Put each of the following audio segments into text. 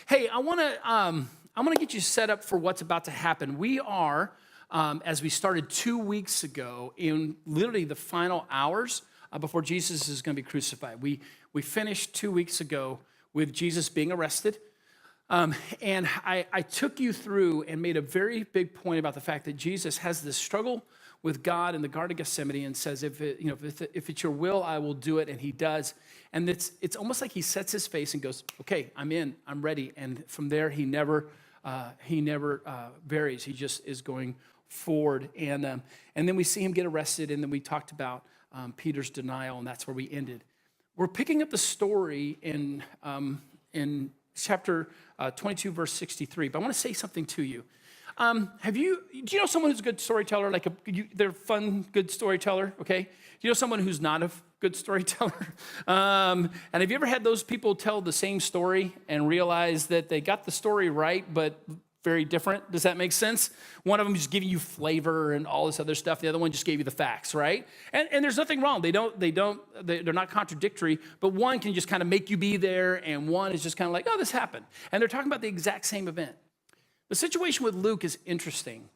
Hey, I want to get you set up for what's about to happen. We are, as we started 2 weeks ago, in literally the final hours before Jesus is going to be crucified. We finished 2 weeks ago with Jesus being arrested. And I took you through and made a very big point about the fact that Jesus has this struggle with God in the Garden of Gethsemane and says, if it's your will, I will do it. And he does. And it's almost like he sets his face and goes, okay, I'm in, I'm ready. And from there, he never varies. He just is going forward. And then we see him get arrested. And then we talked about Peter's denial, and that's where we ended. We're picking up the story in chapter 22, verse 63. But I want to say something to you. Do you know someone who's a good storyteller? They're a fun, good storyteller, okay? Do you know someone who's not a good storyteller? And have you ever had those people tell the same story and realize that they got the story right, but very different? Does that make sense? One of them is giving you flavor and all this other stuff. The other one just gave you the facts, right? And there's nothing wrong. They're not contradictory, but one can just kind of make you be there, and one is just kind of like, oh, this happened. And they're talking about the exact same event. The situation with Luke is interesting.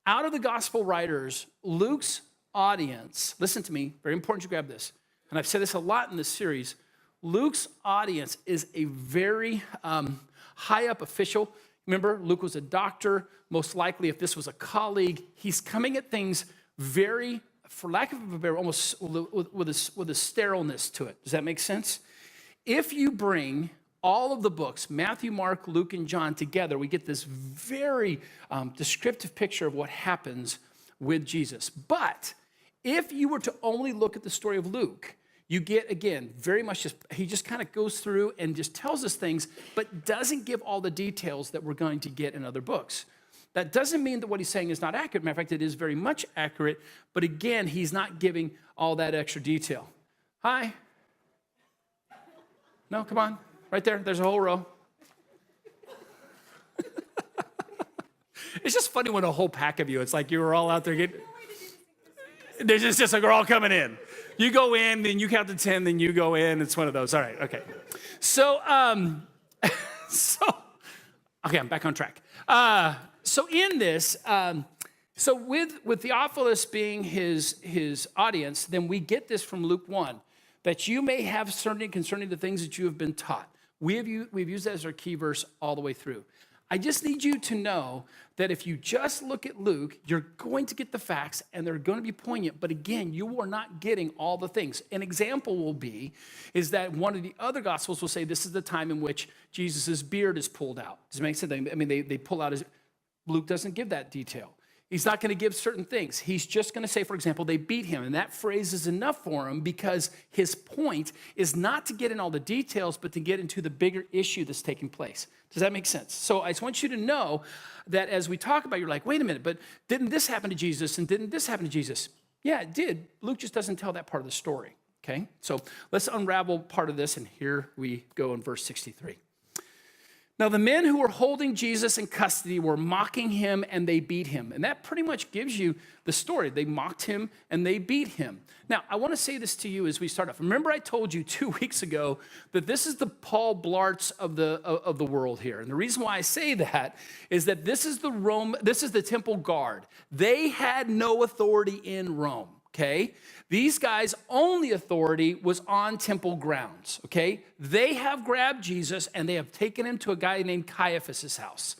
Out of the gospel writers, Luke's audience, listen to me, very important you grab this, and I've said this a lot in this series, Luke's audience is a very high up official. Remember, Luke was a doctor. Most likely, if this was a colleague, he's coming at things very, for lack of a better, almost with a sterileness to it. Does that make sense? If you bring all of the books, Matthew, Mark, Luke, and John together, we get this very descriptive picture of what happens with Jesus. But if you were to only look at the story of Luke, you get, again, very much he just kind of goes through and just tells us things, but doesn't give all the details that we're going to get in other books. That doesn't mean that what he's saying is not accurate. Matter of fact, it is very much accurate. But again, he's not giving all that extra detail. Hi. No, come on. Right there. There's a whole row. It's just funny when a whole pack of you, it's like you were all out there getting... There's just like we're all coming in. You go in, then you count to 10, then you go in. It's one of those. All right, okay. So, okay, I'm back on track. So in this, so with Theophilus being his audience, then we get this from Luke 1, that you may have certainty concerning the things that you have been taught. We've used that as our key verse all the way through. I just need you to know that if you just look at Luke, you're going to get the facts and they're going to be poignant. But again, you are not getting all the things. An example will be is that one of the other gospels will say this is the time in which Jesus' beard is pulled out. Does it make sense? I mean, they pull out his... Luke doesn't give that detail. He's not going to give certain things. He's just going to say, for example, they beat him. And that phrase is enough for him because his point is not to get in all the details, but to get into the bigger issue that's taking place. Does that make sense? So I just want you to know that as we talk about it, you're like, wait a minute, but didn't this happen to Jesus and didn't this happen to Jesus? Yeah, it did. Luke just doesn't tell that part of the story, okay? So let's unravel part of this, and here we go in verse 63. Now, the men who were holding Jesus in custody were mocking him and they beat him. And that pretty much gives you the story. They mocked him and they beat him. Now, I want to say this to you as we start off. Remember I told you 2 weeks ago that this is the Paul Blarts of the world here. And the reason why I say that is that this is the temple guard. They had no authority in Rome. Okay, these guys' only authority was on temple grounds, okay? They have grabbed Jesus and they have taken him to a guy named Caiaphas' house.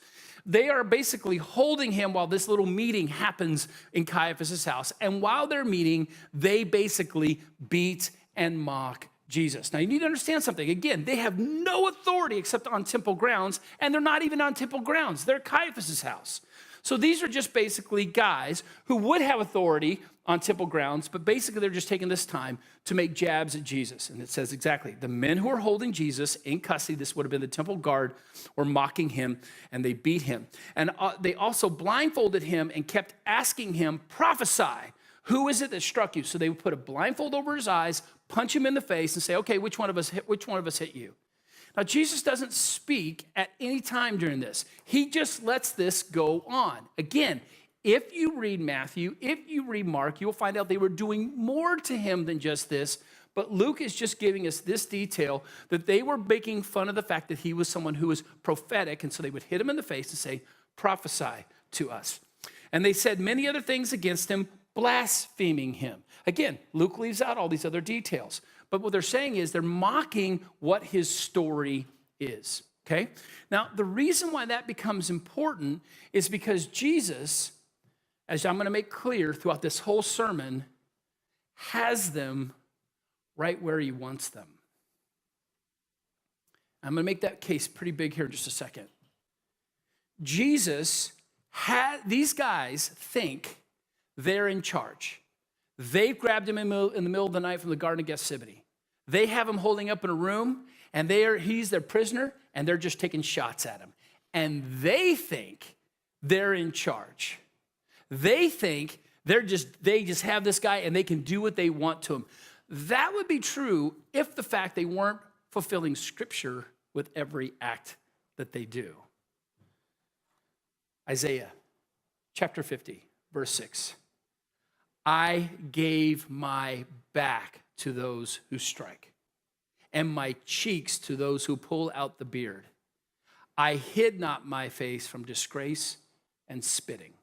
They are basically holding him while this little meeting happens in Caiaphas' house. And while they're meeting, they basically beat and mock Jesus. Now, you need to understand something. Again, they have no authority except on temple grounds, and they're not even on temple grounds. They're Caiaphas' house. So these are just basically guys who would have authority on temple grounds, but basically they're just taking this time to make jabs at Jesus. And it says exactly, the men who are holding Jesus in custody, this would have been the temple guard, were mocking him and they beat him. And they also blindfolded him and kept asking him, prophesy, who is it that struck you? So they would put a blindfold over his eyes, punch him in the face and say, okay, which one of us hit you? Now, Jesus doesn't speak at any time during this. He just lets this go on. Again, if you read Matthew, if you read Mark, you'll find out they were doing more to him than just this. But Luke is just giving us this detail that they were making fun of the fact that he was someone who was prophetic, and so they would hit him in the face and say, prophesy to us. And they said many other things against him, blaspheming him. Again, Luke leaves out all these other details. But what they're saying is they're mocking what his story is, okay? Now, the reason why that becomes important is because Jesus, as I'm going to make clear throughout this whole sermon, has them right where he wants them. I'm going to make that case pretty big here in just a second. Jesus had, these guys think they're in charge. They've grabbed him in the middle of the night from the Garden of Gethsemane. They have him holding up in a room, and he's their prisoner, and they're just taking shots at him. And they think they're in charge. They think they just have this guy, and they can do what they want to him. That would be true if the fact they weren't fulfilling Scripture with every act that they do. Isaiah chapter 50, verse 6. I gave my back to those who strike, and my cheeks to those who pull out the beard. I hid not my face from disgrace and spitting.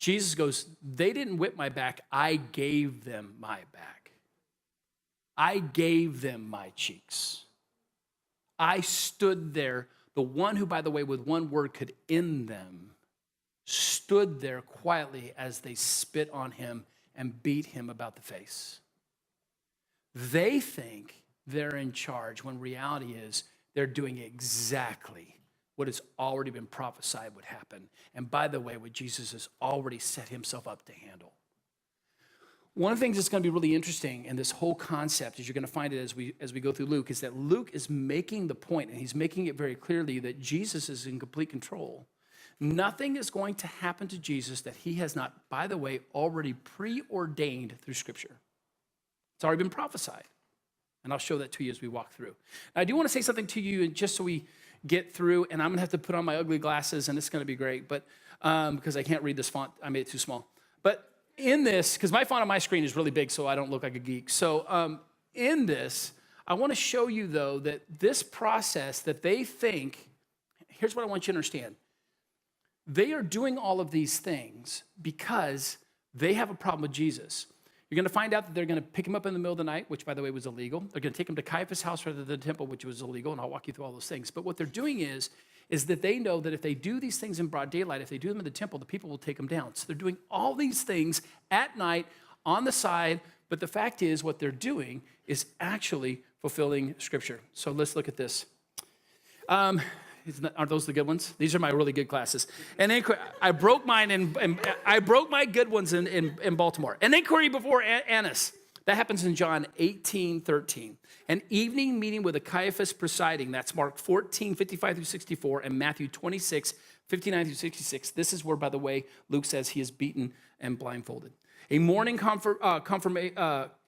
Jesus goes, they didn't whip my back, I gave them my back. I gave them my cheeks. I stood there, the one who, by the way, with one word could end them, stood there quietly as they spit on him and beat him about the face. They think they're in charge when reality is they're doing exactly what has already been prophesied would happen. And by the way, what Jesus has already set himself up to handle. One of the things that's going to be really interesting in this whole concept, as you're going to find it as we go through Luke, is that Luke is making the point, and he's making it very clearly, that Jesus is in complete control. Nothing is going to happen to Jesus that he has not, by the way, already preordained through Scripture. It's already been prophesied. And I'll show that to you as we walk through. Now, I do want to say something to you, just so we get through, and I'm going to have to put on my ugly glasses, and it's going to be great, but because I can't read this font. I made it too small. But in this, because my font on my screen is really big, so I don't look like a geek. So in this, I want to show you, though, that this process that they think, here's what I want you to understand. They are doing all of these things because they have a problem with Jesus. You're going to find out that they're going to pick him up in the middle of the night, which, by the way, was illegal. They're going to take him to Caiaphas' house rather than the temple, which was illegal, and I'll walk you through all those things. But what they're doing is that they know that if they do these things in broad daylight, if they do them in the temple, the people will take them down. So they're doing all these things at night on the side, but the fact is what they're doing is actually fulfilling Scripture. So let's look at this. Aren't those the good ones? These are my really good classes. And I broke mine, and I broke my good ones in Baltimore. An inquiry before Annas. That happens in John 18:13. An evening meeting with a Caiaphas presiding. That's Mark 14:55 through 64, and Matthew 26:59 through 66. This is where, by the way, Luke says he is beaten and blindfolded. A morning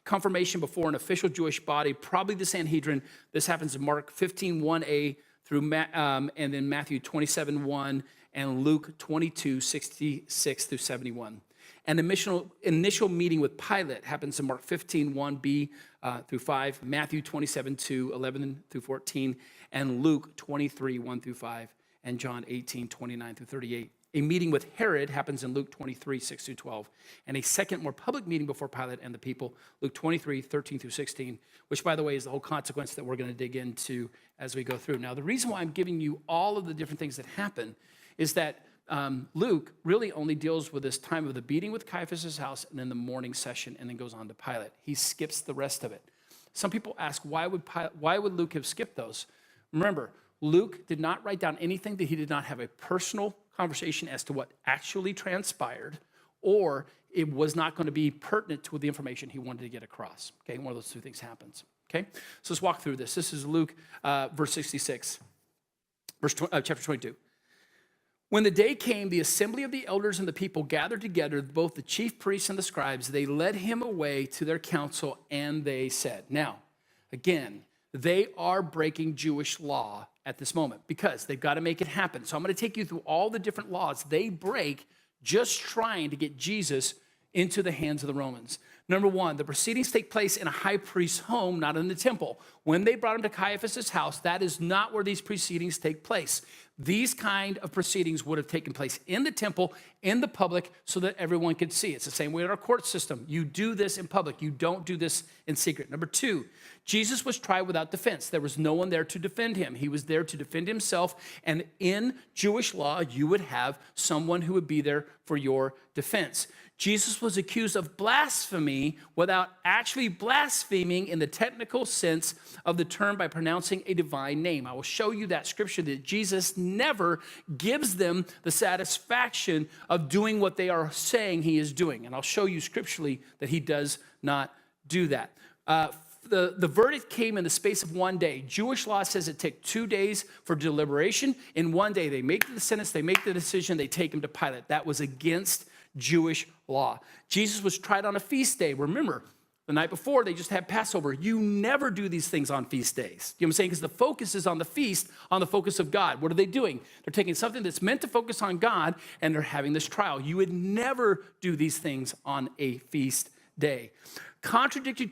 confirmation before an official Jewish body, probably the Sanhedrin. This happens in Mark 15:1a through and then Matthew 27:1 and Luke 22:66 through 71. An initial meeting with Pilate happens in Mark 15:1b through 5, Matthew 27:2, 11 through 14, and Luke 23:1 through 5, and John 18:29 through 38. A meeting with Herod happens in Luke 23:6 through 12, and a second, more public meeting before Pilate and the people, Luke 23:13 through 16, which, by the way, is the whole consequence that we're going to dig into as we go through. Now, the reason why I'm giving you all of the different things that happen is that Luke really only deals with this time of the beating with Caiaphas' house and then the morning session, and then goes on to Pilate. He skips the rest of it. Some people ask, why would Luke have skipped those? Remember, Luke did not write down anything that he did not have a personal conversation as to what actually transpired, or it was not going to be pertinent to the information he wanted to get across. Okay, one of those two things happens. Okay, so let's walk through this. This is Luke, verse 66, chapter 22. When the day came, the assembly of the elders and the people gathered together, both the chief priests and the scribes. They led him away to their council, and they said, now, again, they are breaking Jewish law at this moment because they've got to make it happen. So I'm going to take you through all the different laws they break just trying to get Jesus into the hands of the Romans. Number one, the proceedings take place in a high priest's home, not in the temple. When they brought him to Caiaphas' house, that is not where these proceedings take place. These kind of proceedings would have taken place in the temple, in the public, so that everyone could see. It's the same way in our court system. You do this in public. You don't do this in secret. Number two, Jesus was tried without defense. There was no one there to defend him. He was there to defend himself. And in Jewish law, you would have someone who would be there for your defense. Jesus was accused of blasphemy without actually blaspheming in the technical sense of the term by pronouncing a divine name. I will show you that scripture that Jesus never gives them the satisfaction of doing what they are saying he is doing. And I'll show you scripturally that he does not do that. The verdict came in the space of one day. Jewish law says it takes 2 days for deliberation. In one day, they make the sentence, they make the decision, they take him to Pilate. That was against Jewish law. Jesus was tried on a feast day. Remember, the night before, they just had Passover. You never do these things on feast days. You know what I'm saying? Because the focus is on the feast, on the focus of God. What are they doing? They're taking something that's meant to focus on God, and they're having this trial. You would never do these things on a feast day. Contradictory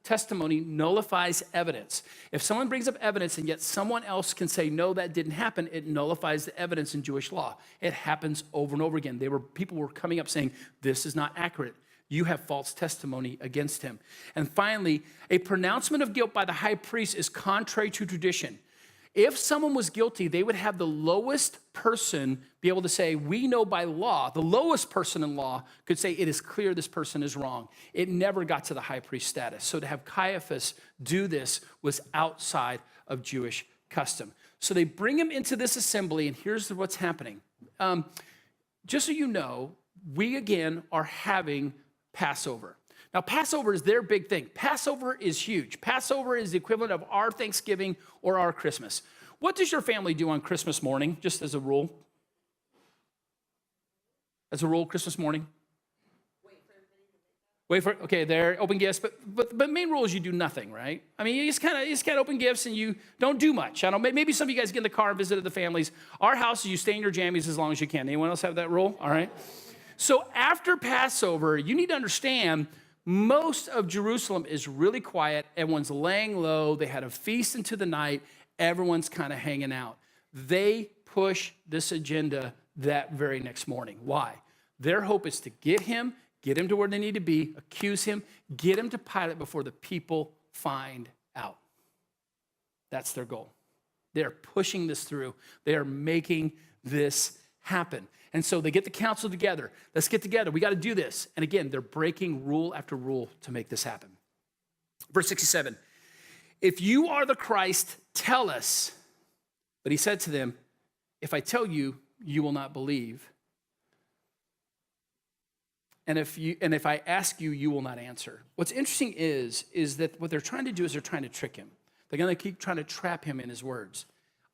testimony nullifies evidence. If someone brings up evidence and yet someone else can say, no, that didn't happen, it nullifies the evidence in Jewish law. It happens over and over again. People were coming up saying, this is not accurate. You have false testimony against him. And finally, a pronouncement of guilt by the high priest is contrary to tradition. If someone was guilty, they would have the lowest person be able to say, we know by law, the lowest person in law could say, it is clear this person is wrong. It never got to the high priest status. So to have Caiaphas do this was outside of Jewish custom. So they bring him into this assembly, and here's what's happening. Just so you know, we again are having Passover. Now, Passover is their big thing. Passover is huge. Passover is the equivalent of our Thanksgiving or our Christmas. What does your family do on Christmas morning, just as a rule? As a rule, Christmas morning? Wait for okay, there, open gifts, but main rule is you do nothing, right? I mean, you just kind of open gifts and you don't do much. I don't know, maybe some of you guys get in the car and visited the families. Our house is you stay in your jammies as long as you can. Anyone else have that rule? All right. So after Passover, you need to understand most of Jerusalem is really quiet. Everyone's laying low. They had a feast into the night. Everyone's kind of hanging out. They push this agenda that very next morning. Why? Their hope is to get him to where they need to be, accuse him, get him to Pilate before the people find out. That's their goal. They're pushing this through. They are making this happen. And so they get the council together. Let's get together. We got to do this. And again, they're breaking rule after rule to make this happen. Verse 67, if you are the Christ, tell us. But he said to them, if I tell you, you will not believe. And if I ask you, you will not answer. What's interesting is that what they're trying to do is they're trying to trick him. They're going to keep trying to trap him in his words.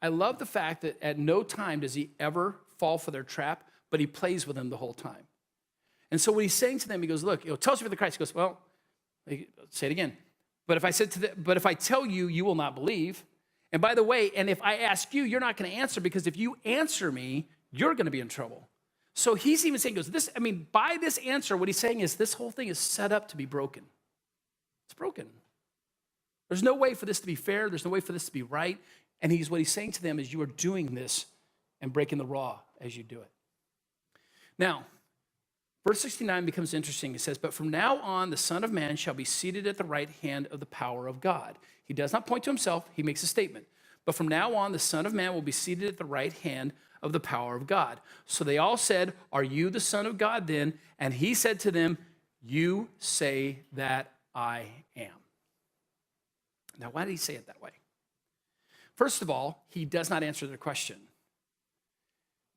I love the fact that at no time does he ever fall for their trap, but he plays with them the whole time. And so what he's saying to them, he goes, look, tell us if you're the Christ. He goes, well, say it again. But if I tell you, you will not believe. And by the way, and if I ask you, you're not going to answer, because if you answer me, you're going to be in trouble. So he's even saying, by this answer, what he's saying is this whole thing is set up to be broken. It's broken. There's no way for this to be fair. There's no way for this to be right. And what he's saying to them is you are doing this and breaking the law as you do it. Now, verse 69 becomes interesting. It says, but from now on, the Son of Man shall be seated at the right hand of the power of God. He does not point to himself. He makes a statement. But from now on, the Son of Man will be seated at the right hand of the power of God. So they all said, are you the Son of God then? And he said to them, you say that I am. Now, why did he say it that way? First of all, he does not answer their question.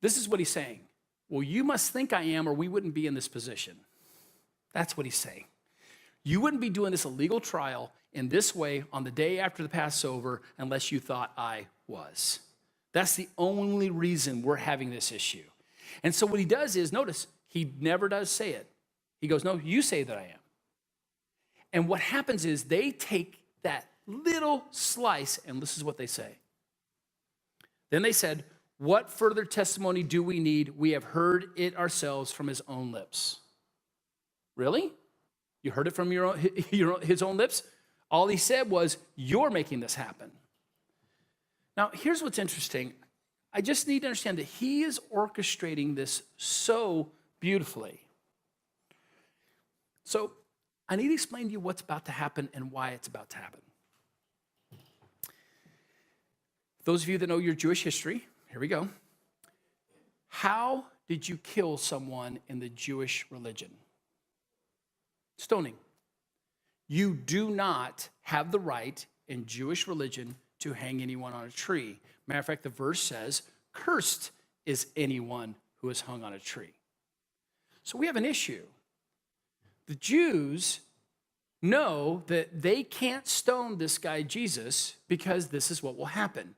This is what he's saying. Well, you must think I am, or we wouldn't be in this position. That's what he's saying. You wouldn't be doing this illegal trial in this way on the day after the Passover unless you thought I was. That's the only reason we're having this issue. And so what he does is, notice, he never does say it. He goes, no, you say that I am. And what happens is they take that little slice, and this is what they say. Then they said, what further testimony do we need? We have heard it ourselves from his own lips. Really? You heard it from his own lips. All he said was, you're making this happen. Now, here's what's interesting. I just need to understand that he is orchestrating this so beautifully. So I need to explain to you what's about to happen and why it's about to happen. Those of you that know your Jewish history, here we go. How did you kill someone in the Jewish religion? Stoning. You do not have the right in Jewish religion to hang anyone on a tree. Matter of fact, the verse says, cursed is anyone who is hung on a tree. So we have an issue. The Jews know that they can't stone this guy Jesus because this is what will happen.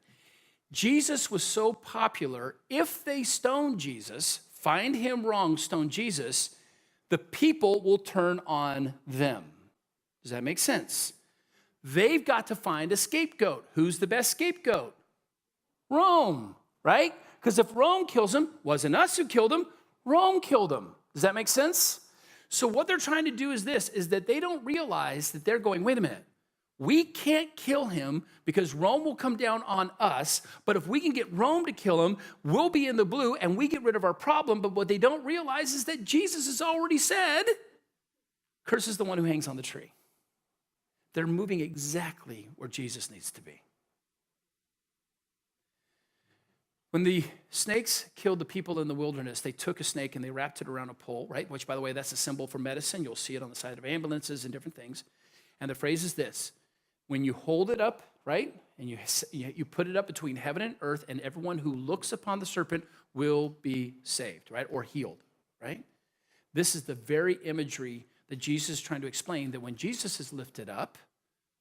Jesus was so popular, if they stone Jesus, find him wrong, stone Jesus, the people will turn on them. Does that make sense? They've got to find a scapegoat. Who's the best scapegoat? Rome, right? Because if Rome kills him, wasn't us who killed him, Rome killed him. Does that make sense? So what they're trying to do is this, is that they don't realize that they're going, wait a minute, we can't kill him because Rome will come down on us, but if we can get Rome to kill him, we'll be in the blue and we get rid of our problem. But what they don't realize is that Jesus has already said, curse is the one who hangs on the tree. They're moving exactly where Jesus needs to be. When the snakes killed the people in the wilderness, they took a snake and they wrapped it around a pole, right? Which, by the way, that's a symbol for medicine. You'll see it on the side of ambulances and different things. And the phrase is this: when you hold it up, right, and you put it up between heaven and earth, and everyone who looks upon the serpent will be saved, right, or healed, right? This is the very imagery that Jesus is trying to explain, that when Jesus is lifted up,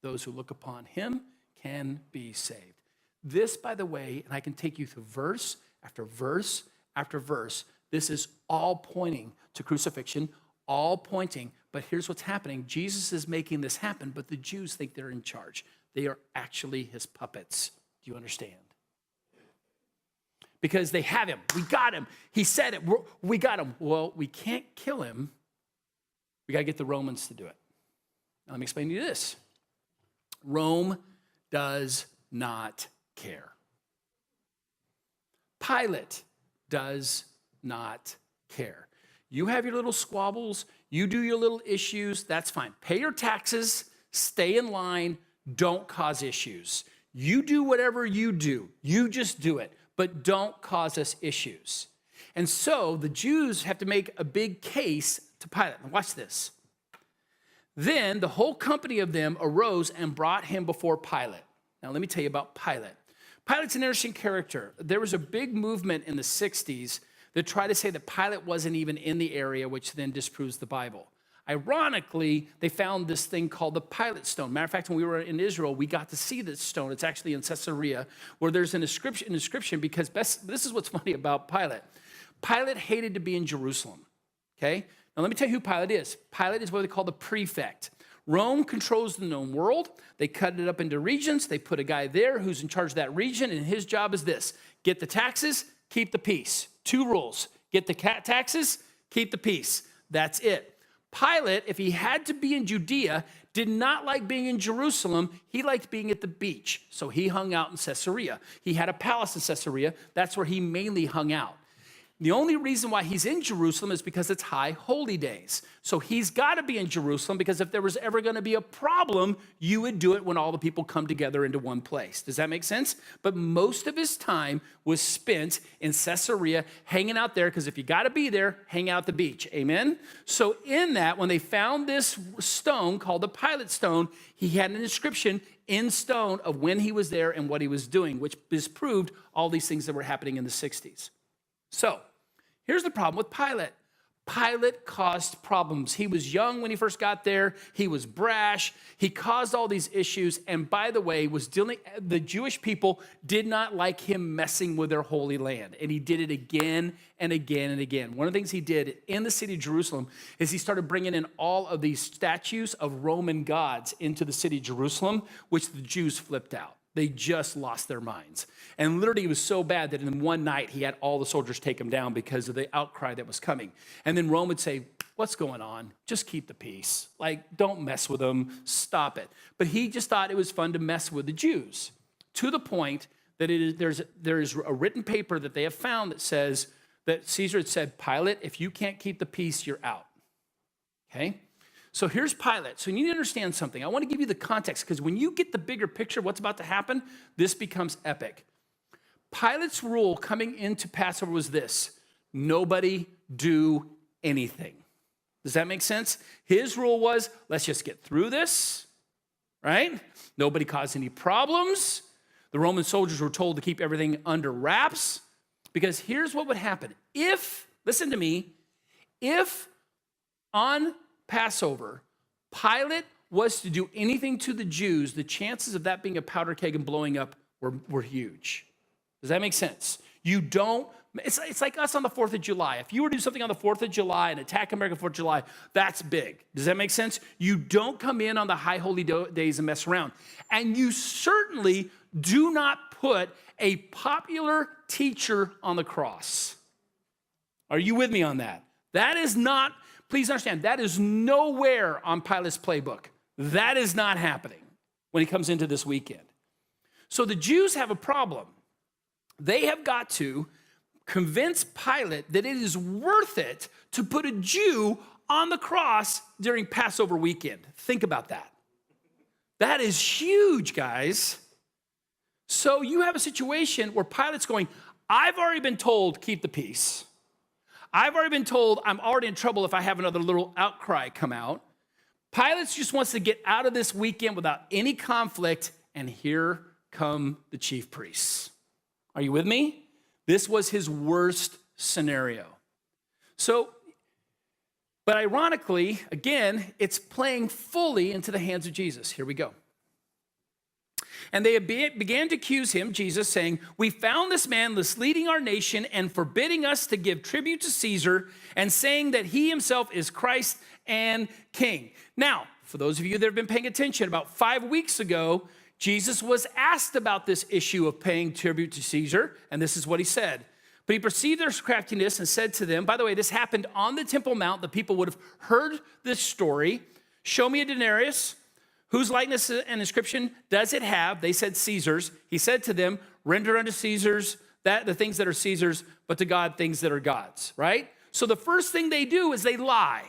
those who look upon him can be saved. This, by the way, and I can take you through verse after verse after verse, this is all pointing to crucifixion, all pointing, but here's what's happening. Jesus is making this happen, but the Jews think they're in charge. They are actually his puppets. Do you understand? Because they have him. We got him. He said it. We got him. Well, we can't kill him. We got to get the Romans to do it. Now, let me explain to you this. Rome does not care. Pilate does not care. You have your little squabbles, you do your little issues, that's fine. Pay your taxes, stay in line, don't cause issues. You do whatever you do, you just do it, but don't cause us issues. And so the Jews have to make a big case to Pilate. Now watch this. Then the whole company of them arose and brought him before Pilate. Now let me tell you about Pilate. Pilate's an interesting character. There was a big movement in the 60s that tried to say that Pilate wasn't even in the area, which then disproves the Bible. Ironically, they found this thing called the Pilate stone. Matter of fact, when we were in Israel, we got to see this stone. It's actually in Caesarea, where there's an inscription because this is what's funny about Pilate. Pilate hated to be in Jerusalem, okay? Now, let me tell you who Pilate is. Pilate is what they call the prefect. Rome controls the known world. They cut it up into regions. They put a guy there who's in charge of that region, and his job is this: get the taxes, keep the peace. 2 rules: get the taxes, keep the peace. That's it. Pilate, if he had to be in Judea, did not like being in Jerusalem. He liked being at the beach, so he hung out in Caesarea. He had a palace in Caesarea. That's where he mainly hung out. The only reason why he's in Jerusalem is because it's high holy days. So he's got to be in Jerusalem because if there was ever going to be a problem, you would do it when all the people come together into one place. Does that make sense? But most of his time was spent in Caesarea, hanging out there, because if you got to be there, hang out at the beach. Amen? So in that, when they found this stone called the Pilate stone, he had an inscription in stone of when he was there and what he was doing, which disproved all these things that were happening in the 60s. So, here's the problem with Pilate. Pilate caused problems. He was young when he first got there. He was brash. He caused all these issues. And by the way, the Jewish people did not like him messing with their holy land. And he did it again and again and again. One of the things he did in the city of Jerusalem is he started bringing in all of these statues of Roman gods into the city of Jerusalem, which the Jews flipped out. They just lost their minds. And literally it was so bad that in one night he had all the soldiers take him down because of the outcry that was coming. And then Rome would say, what's going on? Just keep the peace. Like, don't mess with them. Stop it. But he just thought it was fun to mess with the Jews, to the point that there is a written paper that they have found that says that Caesar had said, Pilate, if you can't keep the peace, you're out. Okay? So here's Pilate. So you need to understand something. I want to give you the context, because when you get the bigger picture of what's about to happen, this becomes epic. Pilate's rule coming into Passover was this: nobody do anything. Does that make sense? His rule was, let's just get through this, right? Nobody cause any problems. The Roman soldiers were told to keep everything under wraps, because here's what would happen. Listen to me, if on Passover, Pilate was to do anything to the Jews, the chances of that being a powder keg and blowing up were huge. Does that make sense? It's like us on the 4th of July. If you were to do something on the 4th of July and attack America 4th of July, that's big. Does that make sense? You don't come in on the high holy days and mess around. And you certainly do not put a popular teacher on the cross. Are you with me on that? That is not, please understand, that is nowhere on Pilate's playbook. That is not happening when he comes into this weekend. So the Jews have a problem. They have got to convince Pilate that it is worth it to put a Jew on the cross during Passover weekend. Think about that. That is huge, guys. So you have a situation where Pilate's going, I've already been told, keep the peace. I've already been told I'm already in trouble if I have another little outcry come out. Pilate just wants to get out of this weekend without any conflict, and here come the chief priests. Are you with me? This was his worst scenario. So, but ironically, again, it's playing fully into the hands of Jesus. Here we go. And they began to accuse him, Jesus, saying, we found this man misleading our nation and forbidding us to give tribute to Caesar, and saying that he himself is Christ and King. Now, for those of you that have been paying attention, about 5 weeks ago, Jesus was asked about this issue of paying tribute to Caesar, and this is what he said. But he perceived their craftiness and said to them, by the way, this happened on the Temple Mount. The people would have heard this story. Show me a denarius. Whose likeness and inscription does it have? They said Caesar's. He said to them, render unto Caesar's the things that are Caesar's, but to God things that are God's, right? So the first thing they do is they lie.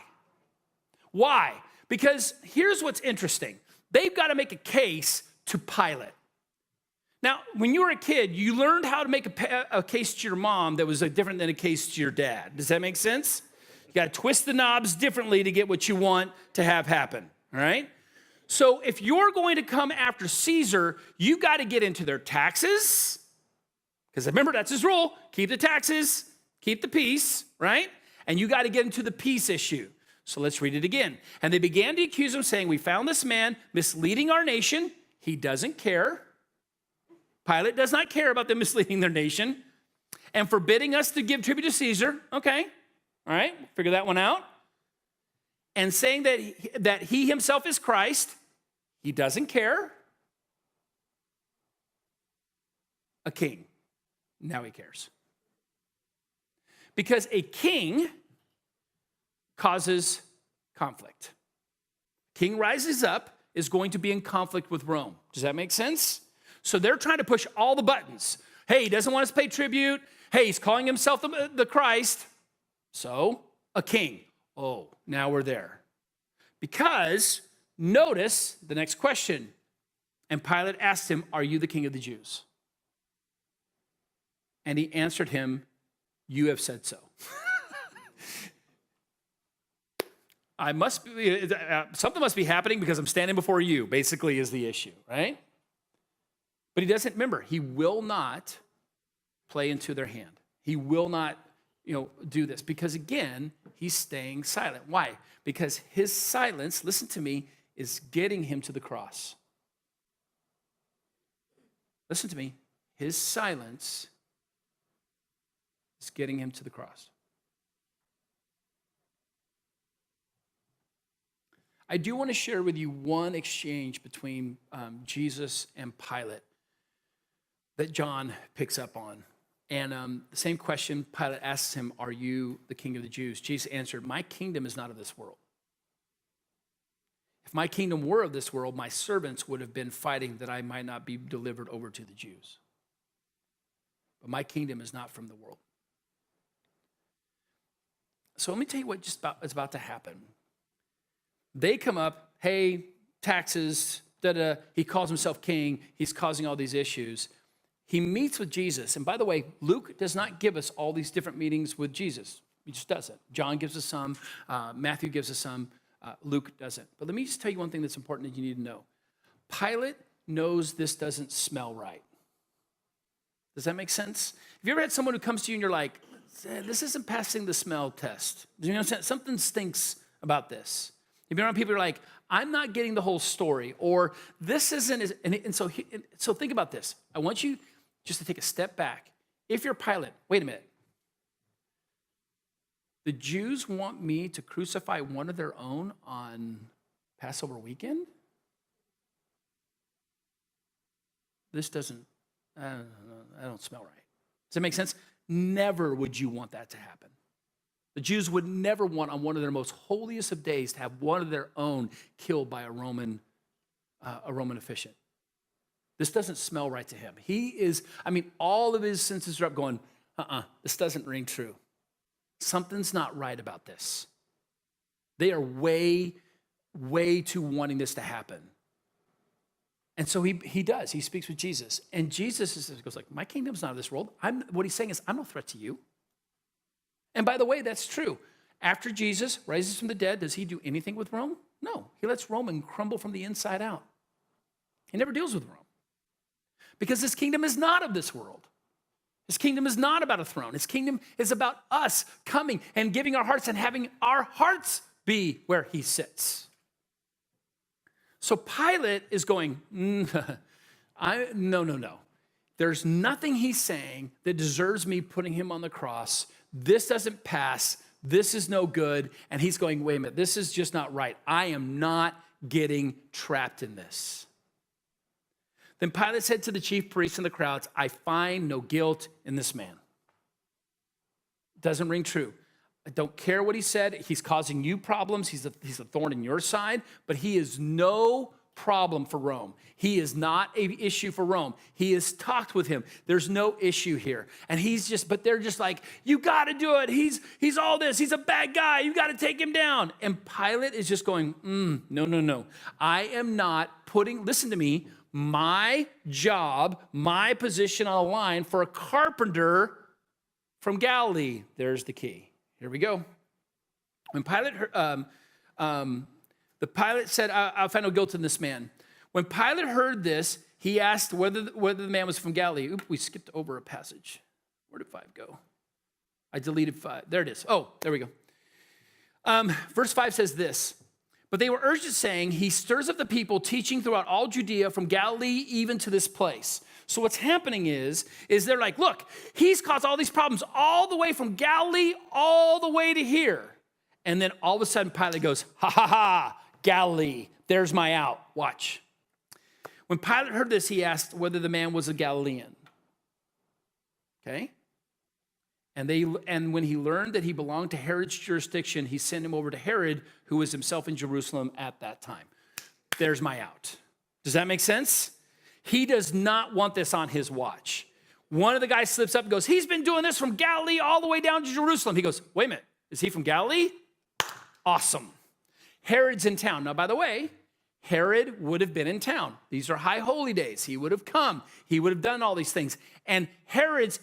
Why? Because here's what's interesting. They've got to make a case to Pilate. Now, when you were a kid, you learned how to make a case to your mom that was different than a case to your dad. Does that make sense? You got to twist the knobs differently to get what you want to have happen, all right? So if you're going to come after Caesar, you got to get into their taxes, because remember, that's his rule. Keep the taxes, keep the peace, right? And you got to get into the peace issue. So let's read it again. And they began to accuse him, saying, we found this man misleading our nation. He doesn't care. Pilate does not care about them misleading their nation, and forbidding us to give tribute to Caesar. Okay, all right, figure that one out. And saying that he himself is Christ. He doesn't care. A king. Now he cares. Because a king causes conflict. King rises up, is going to be in conflict with Rome. Does that make sense? So they're trying to push all the buttons. Hey, he doesn't want us to pay tribute. Hey, he's calling himself the Christ. So, a king. Oh, now we're there. Because, notice the next question. And Pilate asked him, are you the king of the Jews? And he answered him, you have said so. Something must be happening because I'm standing before you, basically, is the issue, right? But he doesn't, remember, he will not play into their hand. He will not, do this because, again, he's staying silent. Why? Because his silence, listen to me, is getting him to the cross. Listen to me. His silence is getting him to the cross. I do want to share with you one exchange between Jesus and Pilate that John picks up on. And the same question, Pilate asks him, are you the king of the Jews? Jesus answered, my kingdom is not of this world. If my kingdom were of this world, my servants would have been fighting that I might not be delivered over to the Jews. But my kingdom is not from the world. So let me tell you what is about to happen. They come up, hey, taxes, da-da. He calls himself king. He's causing all these issues. He meets with Jesus. And by the way, Luke does not give us all these different meetings with Jesus. He just doesn't. John gives us some. Matthew gives us some. Luke doesn't. But let me just tell you one thing that's important that you need to know. Pilate knows this doesn't smell right. Does that make sense? Have you ever had someone who comes to you and you're like, this isn't passing the smell test? You know what I'm saying? Something stinks about this. You've been around people who are like, I'm not getting the whole story, or this isn't, and so think about this. I want you just to take a step back. If you're Pilate, wait a minute. The Jews want me to crucify one of their own on Passover weekend? This doesn't, I don't smell right. Does that make sense? Never would you want that to happen. The Jews would never want on one of their most holiest of days to have one of their own killed by a Roman official. This doesn't smell right to him. All of his senses are up going, this doesn't ring true. Something's not right about this. They are way, way too wanting this to happen. And so he does. He speaks with Jesus. And Jesus goes like, my kingdom's not of this world. What he's saying is, I'm no threat to you. And by the way, that's true. After Jesus rises from the dead, does he do anything with Rome? No. He lets Rome crumble from the inside out. He never deals with Rome. Because his kingdom is not of this world. His kingdom is not about a throne. His kingdom is about us coming and giving our hearts and having our hearts be where he sits. So Pilate is going, no. There's nothing he's saying that deserves me putting him on the cross. This doesn't pass. This is no good. And he's going, wait a minute, this is just not right. I am not getting trapped in this. Then Pilate said to the chief priests and the crowds, I find no guilt in this man. Doesn't ring true. I don't care what he said. He's causing you problems. He's a thorn in your side, but he is no problem for Rome. He is not an issue for Rome. He has talked with him. There's no issue here. And but they're just like, you got to do it. He's all this. He's a bad guy. You got to take him down. And Pilate is just going, no. I am not listen to me, my job, my position on the line for a carpenter from Galilee. There's the key. Here we go. When Pilate Pilate said, I'll find no guilt in this man. When Pilate heard this, he asked whether the man was from Galilee. Oop, we skipped over a passage. Where did 5 go? I deleted 5. There it is. Oh, there we go. Verse 5 says this. But they were urgent, saying, he stirs up the people, teaching throughout all Judea, from Galilee even to this place. So what's happening is they're like, look, he's caused all these problems all the way from Galilee all the way to here. And then all of a sudden Pilate goes, ha, Galilee, there's my out. Watch. When Pilate heard this, he asked whether the man was a Galilean. Okay? And when he learned that he belonged to Herod's jurisdiction, he sent him over to Herod, who was himself in Jerusalem at that time. There's my out. Does that make sense? He does not want this on his watch. One of the guys slips up and goes, he's been doing this from Galilee all the way down to Jerusalem. He goes, wait a minute, is he from Galilee? Awesome. Herod's in town. Now, by the way, Herod would have been in town. These are high holy days. He would have come. He would have done all these things. And Herod's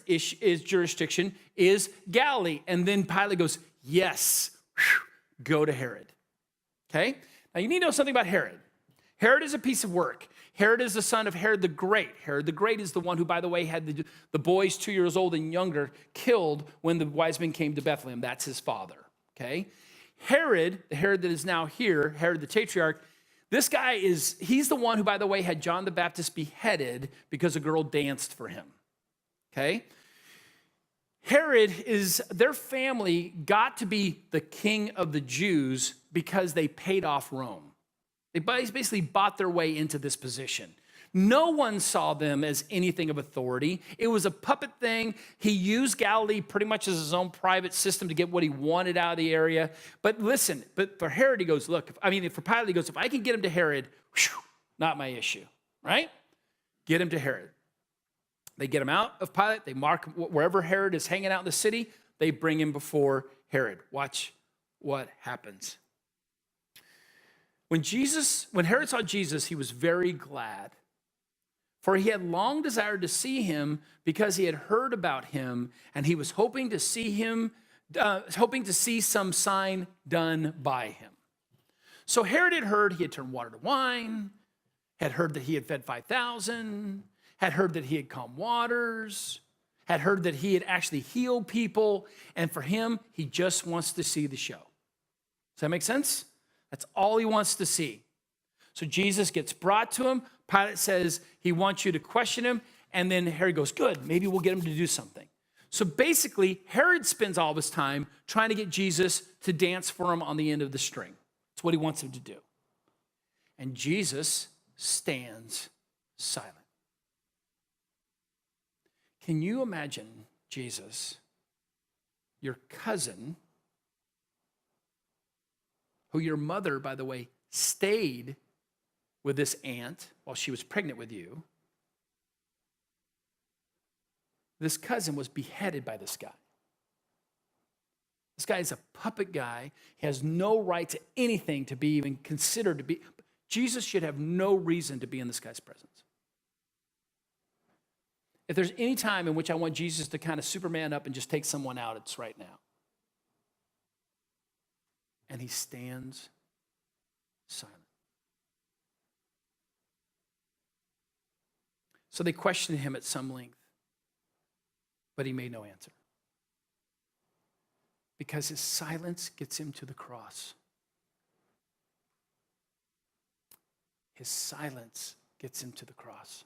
jurisdiction is Galilee. And then Pilate goes, yes, go to Herod. Okay? Now, you need to know something about Herod. Herod is a piece of work. Herod is the son of Herod the Great. Herod the Great is the one who, by the way, had the boys 2 years old and younger killed when the wise men came to Bethlehem. That's his father. Okay? Herod, the Herod that is now here, Herod the Tetrarch, this guy he's the one who, by the way, had John the Baptist beheaded because a girl danced for him, okay? Herod their family got to be the king of the Jews because they paid off Rome. They basically bought their way into this position. No one saw them as anything of authority. It was a puppet thing. He used Galilee pretty much as his own private system to get what he wanted out of the area. But listen, but for Herod, he goes, look, for Pilate, he goes, if I can get him to Herod, whew, not my issue, right? Get him to Herod. They get him out of Pilate. They mark wherever Herod is hanging out in the city. They bring him before Herod. Watch what happens. When Herod saw Jesus, he was very glad, for he had long desired to see him because he had heard about him, and he was hoping to see some sign done by him. So Herod had heard he had turned water to wine, had heard that he had fed 5,000, had heard that he had calmed waters, had heard that he had actually healed people, and for him, he just wants to see the show. Does that make sense? That's all he wants to see. So Jesus gets brought to him. Pilate says he wants you to question him, and then Herod goes, good, maybe we'll get him to do something. So basically, Herod spends all of his time trying to get Jesus to dance for him on the end of the string. That's what he wants him to do. And Jesus stands silent. Can you imagine Jesus, your cousin, who your mother, by the way, stayed with this aunt while she was pregnant with you? This cousin was beheaded by this guy. This guy is a puppet guy. He has no right to anything to be even considered to be. Jesus should have no reason to be in this guy's presence. If there's any time in which I want Jesus to kind of Superman up and just take someone out, it's right now. And he stands silent. So they questioned him at some length, but he made no answer. Because his silence gets him to the cross. His silence gets him to the cross.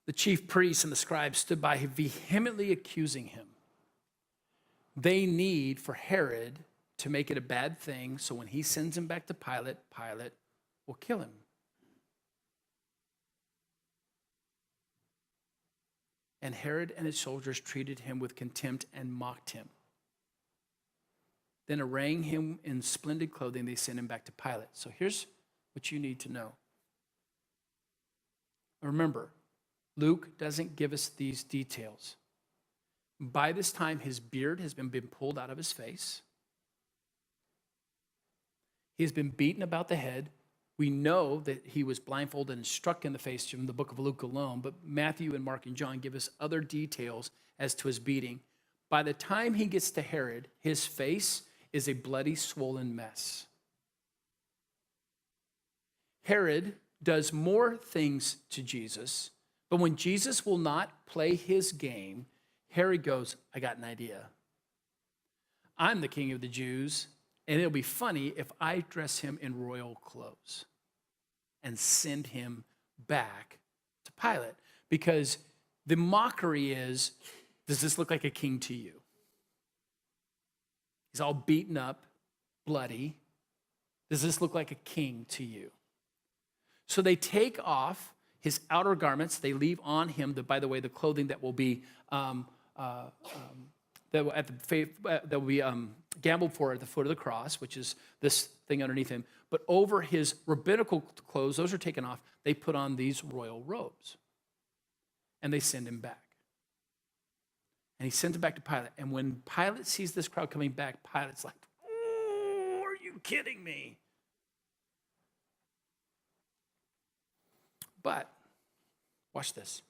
The chief priests and the scribes stood by, vehemently accusing him. They need for Herod to make it a bad thing, so when he sends him back to Pilate, Pilate will kill him. And Herod and his soldiers treated him with contempt and mocked him. Then arraying him in splendid clothing, they sent him back to Pilate. So here's what you need to know. Remember, Luke doesn't give us these details. By this time, his beard has been pulled out of his face. He's been beaten about the head. We know that he was blindfolded and struck in the face from the book of Luke alone, but Matthew and Mark and John give us other details as to his beating. By the time he gets to Herod, his face is a bloody, swollen mess. Herod does more things to Jesus, but when Jesus will not play his game, Herod goes, I got an idea. I'm the king of the Jews, and it'll be funny if I dress him in royal clothes and send him back to Pilate. Because the mockery is, does this look like a king to you? He's all beaten up, bloody. Does this look like a king to you? So they take off his outer garments. They leave on him, by the way, the clothing that will be gambled for at the foot of the cross, which is this thing underneath him. But over his rabbinical clothes, those are taken off, they put on these royal robes. And they send him back. And he sends him back to Pilate. And when Pilate sees this crowd coming back, Pilate's like, oh, are you kidding me? But, watch this.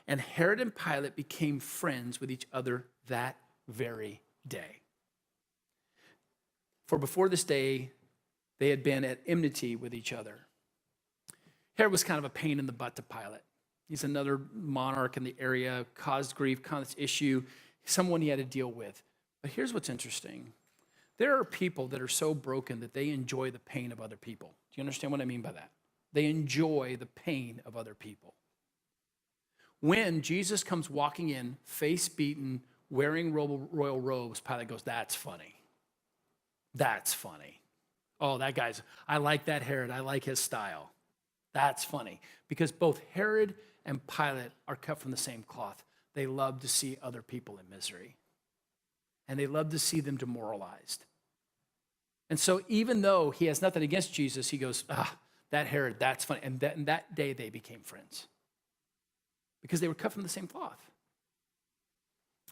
And Herod and Pilate became friends with each other that very day. For before this day, they had been at enmity with each other. Herod was kind of a pain in the butt to Pilate. He's another monarch in the area, caused grief, caused issue, someone he had to deal with. But here's what's interesting. There are people that are so broken that they enjoy the pain of other people. Do you understand what I mean by that? They enjoy the pain of other people. When Jesus comes walking in, face beaten, wearing royal robes, Pilate goes, that's funny. That's funny. Oh, that guy's, I like that Herod. I like his style. That's funny because both Herod and Pilate are cut from the same cloth. They love to see other people in misery, and they love to see them demoralized. And so even though he has nothing against Jesus, he goes, that Herod, that's funny. And that day they became friends because they were cut from the same cloth.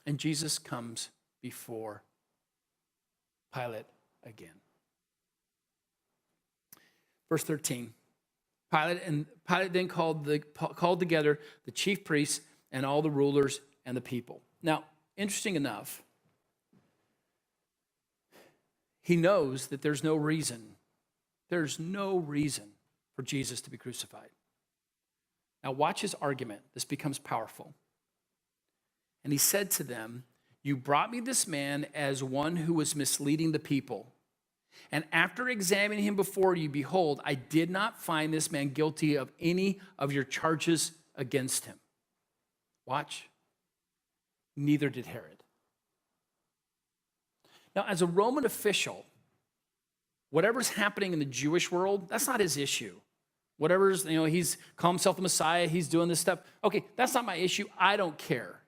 And Jesus comes before Pilate again. Verse 13, Pilate then called together the chief priests and all the rulers and the people. Now, interesting enough, he knows that there's no reason for Jesus to be crucified. Now watch his argument. This becomes powerful. And he said to them, "You brought me this man as one who was misleading the people. And after examining him before you, behold, I did not find this man guilty of any of your charges against him." Watch. Neither did Herod. Now, as a Roman official, whatever's happening in the Jewish world, that's not his issue. Whatever's, he's calling himself the Messiah, he's doing this stuff. Okay, that's not my issue. I don't care.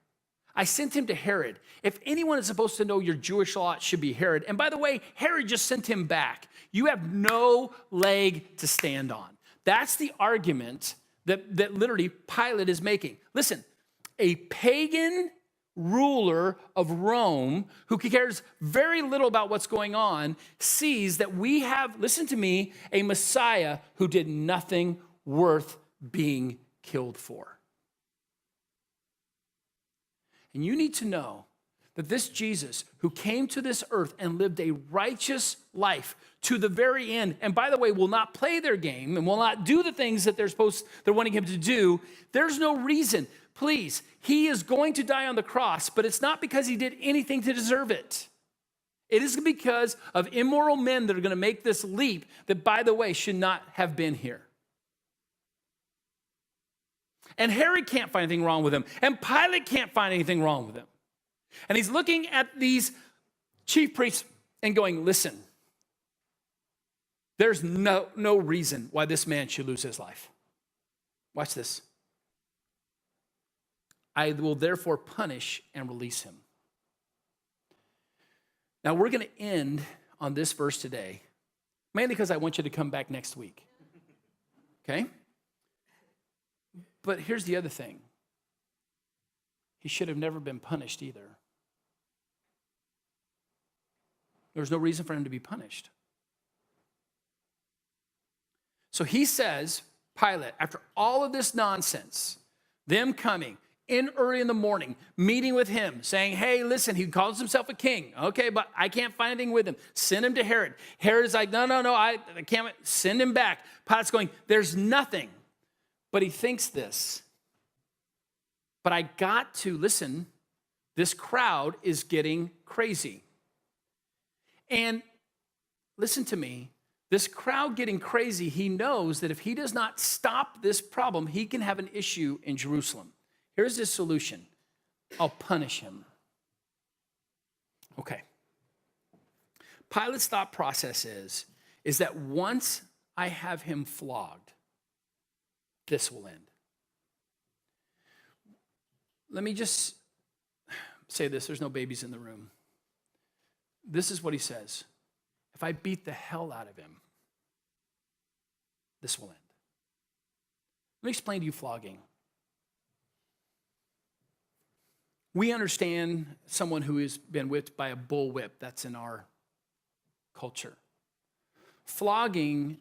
I sent him to Herod. If anyone is supposed to know your Jewish law, it should be Herod. And by the way, Herod just sent him back. You have no leg to stand on. That's the argument that literally Pilate is making. Listen, a pagan ruler of Rome who cares very little about what's going on sees that we have, listen to me, a Messiah who did nothing worth being killed for. And you need to know that this Jesus who came to this earth and lived a righteous life to the very end, and by the way, will not play their game and will not do the things that they're wanting him to do, there's no reason. Please, he is going to die on the cross, but it's not because he did anything to deserve it. It is because of immoral men that are going to make this leap that, by the way, should not have been here. And Herod can't find anything wrong with him. And Pilate can't find anything wrong with him. And he's looking at these chief priests and going, listen, there's no reason why this man should lose his life. Watch this. I will therefore punish and release him. Now we're going to end on this verse today, mainly because I want you to come back next week. Okay? But here's the other thing. He should have never been punished either. There's no reason for him to be punished. So he says, Pilate, after all of this nonsense, them coming in early in the morning, meeting with him, saying, hey, listen, he calls himself a king. Okay, but I can't find anything with him. Send him to Herod. Herod is like, no, I can't. Send him back. Pilate's going, there's nothing. But he thinks this. But I got to, listen, this crowd is getting crazy. And listen to me, this crowd getting crazy, he knows that if he does not stop this problem, he can have an issue in Jerusalem. Here's his solution. I'll punish him. Okay. Pilate's thought process is that once I have him flogged, this will end. Let me just say this. There's no babies in the room. This is what he says. If I beat the hell out of him, this will end. Let me explain to you flogging. We understand someone who has been whipped by a bullwhip. That's in our culture. Flogging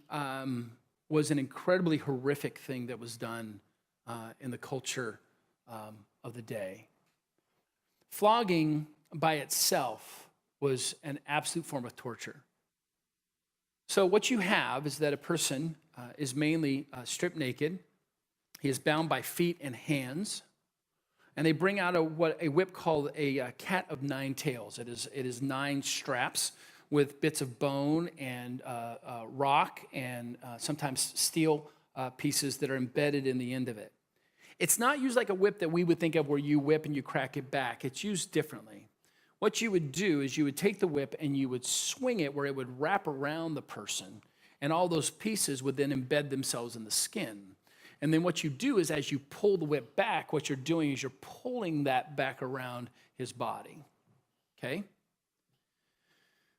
was an incredibly horrific thing that was done in the culture of the day. Flogging by itself was an absolute form of torture. So what you have is that a person is mainly stripped naked. He is bound by feet and hands. And they bring out a whip called a cat of nine tails. It is 9 straps with bits of bone and rock and sometimes steel pieces that are embedded in the end of it. It's not used like a whip that we would think of where you whip and you crack it back. It's used differently. what you would do is you would take the whip and you would swing it where it would wrap around the person, and all those pieces would then embed themselves in the skin. And then what you do is as you pull the whip back, what you're doing is you're pulling that back around his body, okay?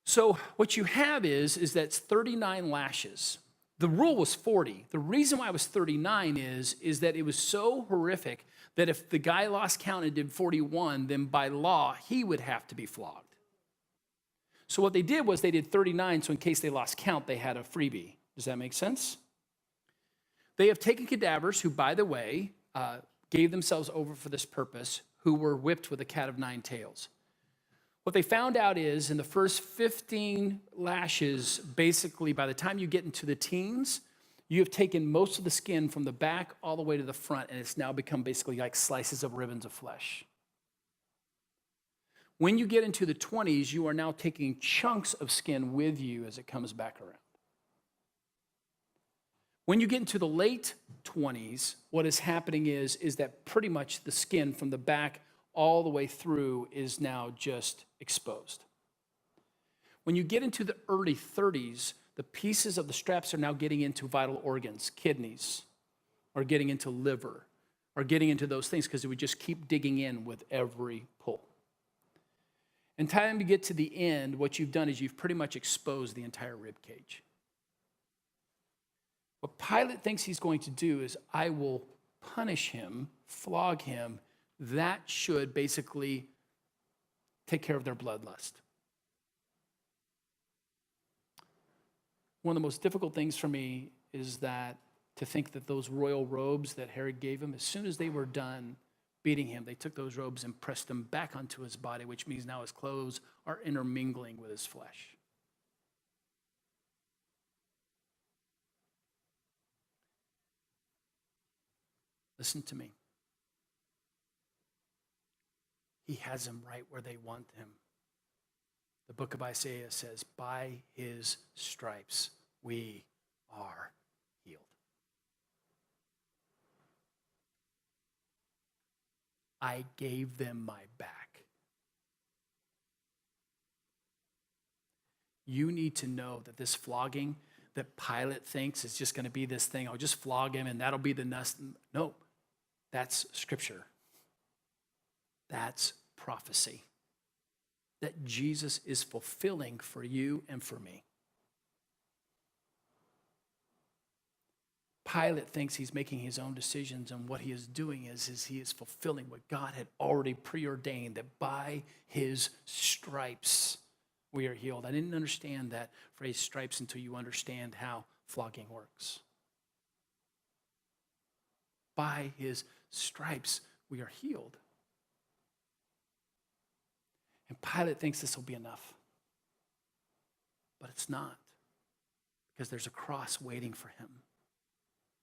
So what you have is that's 39 lashes. The rule was 40. The reason why it was 39 is that it was so horrific that if the guy lost count and did 41, then by law, he would have to be flogged. So what they did was they did 39, so in case they lost count, they had a freebie. Does that make sense? They have taken cadavers who, by the way, gave themselves over for this purpose, who were whipped with a cat of nine tails. What they found out is in the first 15 lashes, basically by the time you get into the teens, you have taken most of the skin from the back all the way to the front, and it's now become basically like slices of ribbons of flesh. When you get into the 20s, you are now taking chunks of skin with you as it comes back around. When you get into the late 20s, what is happening is that pretty much the skin from the back all the way through is now just exposed. When you get into the early 30s, the pieces of the straps are now getting into vital organs, kidneys, or getting into liver, or getting into those things because it would just keep digging in with every pull. And time you get to the end, what you've done is you've pretty much exposed the entire rib cage. What Pilate thinks he's going to do is, I will punish him, flog him. That should basically take care of their bloodlust. One of the most difficult things for me is that to think that those royal robes that Herod gave him, as soon as they were done beating him, they took those robes and pressed them back onto his body, which means now his clothes are intermingling with his flesh. Listen to me. He has them right where they want him. The book of Isaiah says, by his stripes we are healed. I gave them my back. You need to know that this flogging that Pilate thinks is just going to be this thing, I'll just flog him and that'll be the nest. No, that's scripture. That's prophecy that Jesus is fulfilling for you and for me. Pilate thinks he's making his own decisions, and what he is doing is he is fulfilling what God had already preordained, that by his stripes we are healed. I didn't understand that phrase stripes until you understand how flogging works. By his stripes we are healed. And Pilate thinks this will be enough. But it's not. Because there's a cross waiting for him.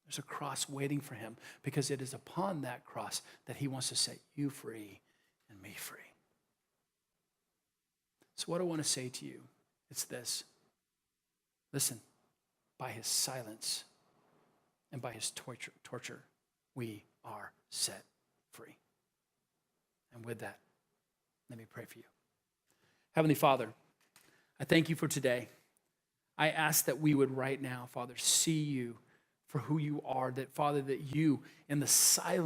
There's a cross waiting for him. Because it is upon that cross that he wants to set you free and me free. So what I want to say to you, it's this. Listen, by his silence and by his torture, we are set free. And with that, let me pray for you. Heavenly Father, I thank you for today. I ask that we would right now, Father, see you for who you are, that, Father, that you, in the silence